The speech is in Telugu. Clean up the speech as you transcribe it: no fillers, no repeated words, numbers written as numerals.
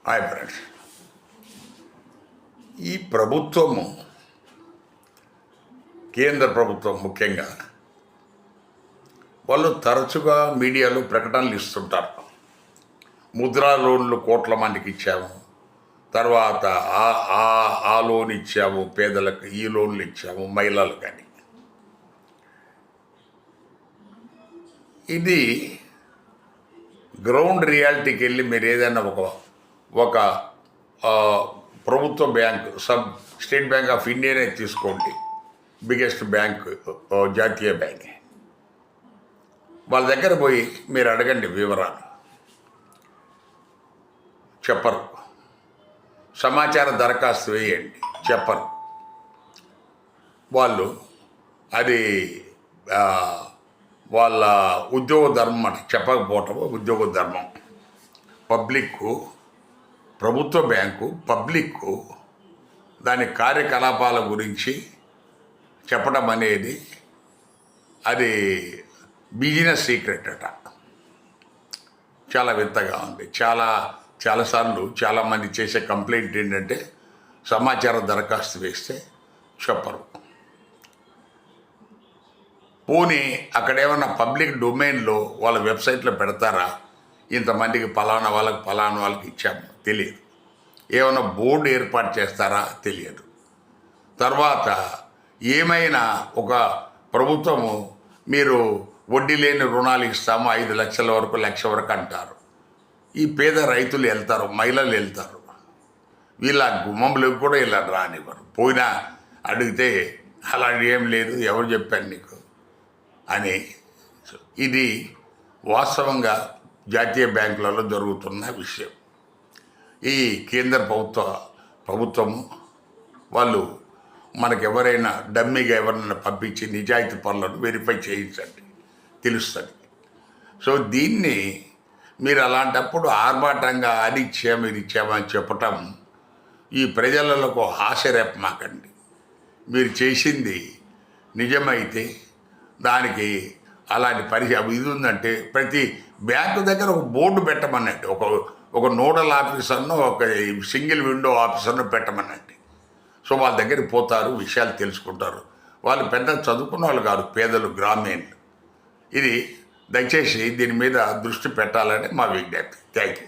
Hi friends. ఈ ప్రభుత్వము, కేంద్ర ప్రభుత్వం ముఖ్యంగా వాళ్ళు తరచుగా మీడియాలో ప్రకటనలు ఇస్తుంటారు. ముద్రా లోన్లు కోట్ల మందికి ఇచ్చాము, తర్వాత ఆ లోన్ ఇచ్చాము పేదలకు, ఈ లోన్లు ఇచ్చాము మహిళలు. కానీ ఇది గ్రౌండ్ రియాలిటీకి వెళ్ళి మీరు ఏదైనా ఒక ప్రభుత్వ బ్యాంక్, స్టేట్ బ్యాంక్ ఆఫ్ ఇండియానే తీసుకోండి, బిగ్గెస్ట్ బ్యాంక్, జాతీయ బ్యాంక్. వాళ్ళ దగ్గర పోయి మీరు అడగండి, వివరాలు చెప్పరు. సమాచార దరఖాస్తు వేయండి, చెప్పరు. వాళ్ళు అది వాళ్ళ ఉద్యోగ ధర్మం అని చెప్పకపోవటం ఉద్యోగ ధర్మం. పబ్లిక్కు, ప్రభుత్వ బ్యాంకు పబ్లిక్కు దాని కార్యకలాపాల గురించి చెప్పడం అనేది అది బిజినెస్ సీక్రెట్ అట. చాలా వింతగా ఉంది. చాలాసార్లు చాలామంది చేసే కంప్లైంట్ ఏంటంటే సమాచార దరఖాస్తు వేస్తే చెప్పరు. పోనీ అక్కడ ఏమన్నా పబ్లిక్ డొమైన్లో వాళ్ళ వెబ్సైట్లో పెడతారా, ఇంతమందికి పలానా వాళ్ళకి ఇచ్చాము, తెలియదు. ఏమైనా బోర్డు ఏర్పాటు చేస్తారా, తెలియదు. తర్వాత ఏమైనా ఒక ప్రభుత్వము మీరు వడ్డీ లేని రుణాలు ఇస్తాము 5 లక్షల వరకు, 1 లక్ష వరకు అంటారు. ఈ పేద రైతులు వెళ్తారు, మహిళలు వెళ్తారు, వీళ్ళ గుమ్మంలోకి కూడా ఇలా రానివ్వరు. పోయినా అడిగితే అలాంటి ఏం లేదు, ఎవరు చెప్పారు నీకు అని. ఇది వాస్తవంగా జాతీయ బ్యాంకులలో జరుగుతున్న విషయం. ఈ కేంద్ర ప్రభుత్వము వాళ్ళు మనకు ఎవరైనా డమ్మీగా ఎవరైనా పంపించి నిజాయితీ పనులను వెరిఫై చేయించండి, తెలుస్తుంది. సో దీన్ని మీరు అలాంటప్పుడు ఆర్భాటంగా అది ఇచ్చాము ఇది ఇచ్చామని చెప్పటం ఈ ప్రజలకు ఆశ రేపమాకండి. మీరు చేసింది నిజమైతే దానికి అలాంటి ఇది ఉందంటే ప్రతి బ్యాంకు దగ్గర ఒక బోర్డు పెట్టమన్నట్టు, ఒక నోడల్ ఆఫీసర్ను, ఒక సింగిల్ విండో ఆఫీసర్ను పెట్టమన్నట్టు. సో వాళ్ళ దగ్గరికి పోతారు, విషయాలు తెలుసుకుంటారు. వాళ్ళు పెద్ద చదువుకున్న వాళ్ళు కాదు, పేదలు, గ్రామీణులు. ఇది దయచేసి దీని మీద దృష్టి పెట్టాలని మా విజ్ఞప్తి. Thank you.